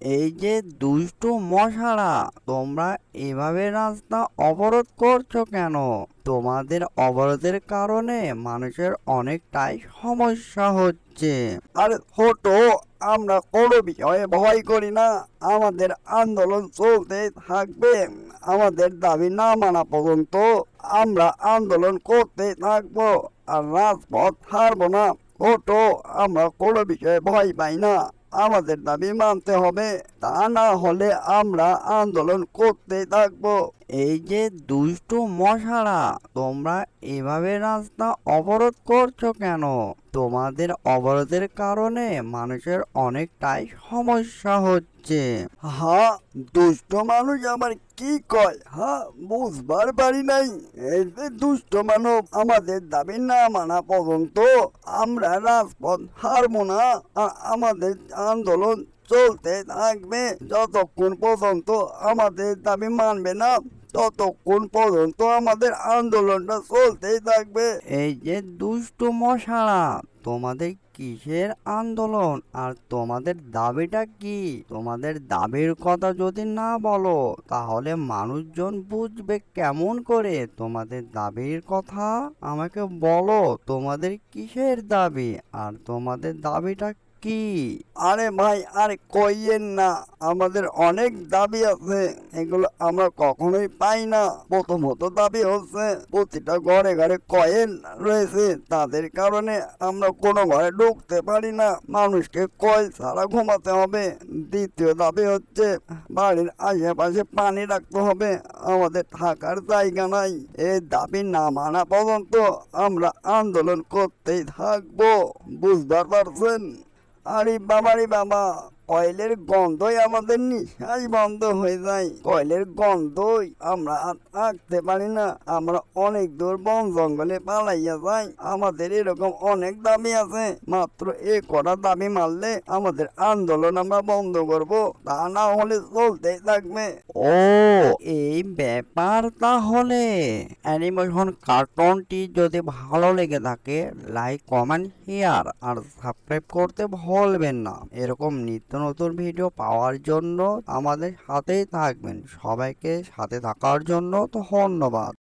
এই যে দুষ্টু মশারা, তোমরা এভাবে রাস্তা অবরোধ করছো কেন? তোমাদের অবরোধের কারণে মানুষের অনেকটাই সমস্যা হচ্ছে। আরে ছোট, আমরা কোনো বিষয়ে ভয় করি না। আমাদের আন্দোলন চলতে থাকবে। আমাদের দাবি না মানা পর্যন্ত আমরা আন্দোলন করতে থাকবো। আর রাজপথ হারবো না। ছোট, আমরা কোনো বিষয়ে ভয় পাই না। আমাদের দাবি মানতে হবে, তা না হলে আমরা আন্দোলন করতে থাকবো। এই যে দুষ্টু মশারা, তোমরা এভাবে রাস্তা অবরোধ করছো কেন? তোমাদের অবরোধের কারণে মানুষের অনেকটাই সমস্যা হচ্ছে। হ্যাঁ, দুষ্ট মানুষ আবার কি কয়? হ্যাঁ, বুঝবার পারি নাই। এই যে দুষ্ট মানব, আমাদের দাবি না মানা পর্যন্ত আমরা রাজপথ হারবো না। আর আমাদের আন্দোলন চলতে থাকবে যতক্ষণ পর্যন্ত আমাদের দাবি মানবে না, ততক্ষণ পর্যন্ত আমাদের আন্দোলনটা চলতেই থাকবে। এই যে দুষ্টু মশারা, তোমাদের কিসের আন্দোলন আর তোমাদের দাবিটা কি? তোমাদের দাবির কথা যদি না বলো, তাহলে মানুষজন বুঝবে কেমন করে তোমাদের দাবির কথা? আমাকে বলো, তোমাদের কিসের দাবি আর তোমাদের দাবিটা কি? আরে ভাই, আরে কইয়েন না, আমাদের অনেক দাবি আছে। এগুলো আমরা কখনোই পাই না। প্রথমত দাবি হচ্ছে, প্রতিটা ঘরে ঘরে কয়েন রয়েছে, তাদের কারণে আমরা কোনো ঘরে ঢুকতে পারি না। মানুষকে কয়েল ছাড়া ঘুমাতে হবে। দ্বিতীয় দাবি হচ্ছে, বাড়ির আশেপাশে পানি রাখতে হবে, আমাদের থাকার জায়গা নাই। এই দাবি না মানা পর্যন্ত আমরা আন্দোলন করতেই থাকবো। বুঝতে পারছেন? আরে বাবা রে বাবা, কয়লের গন্ধই আমাদের নিঃশ্বাস বন্ধ হয়ে যায়। কয়লের গন্ধই আমরা আর থাকতে পারি না। আমরা অনেক দূর বন জঙ্গলে পালাইয়া যাই। আমাদের এরকম অনেক দাবি আছে। মাত্র এ কটা দাবি মানলে আমাদের আন্দোলন আমরা বন্ধ করব, তা না হলে চলতেই থাকবে। ও, এই ব্যাপার তাহলে। অ্যানিমেশন কার্টুনটি যদি ভালো লেগে থাকে, লাইক কমেন্ট শেয়ার আর সাবস্ক্রাইব করতে ভুলবেন না। এরকম নিত্য নতুন ভিডিও পাওয়ার জন্য আমাদের সাথেই থাকবেন। সবাইকে সাথে থাকার জন্য ধন্যবাদ।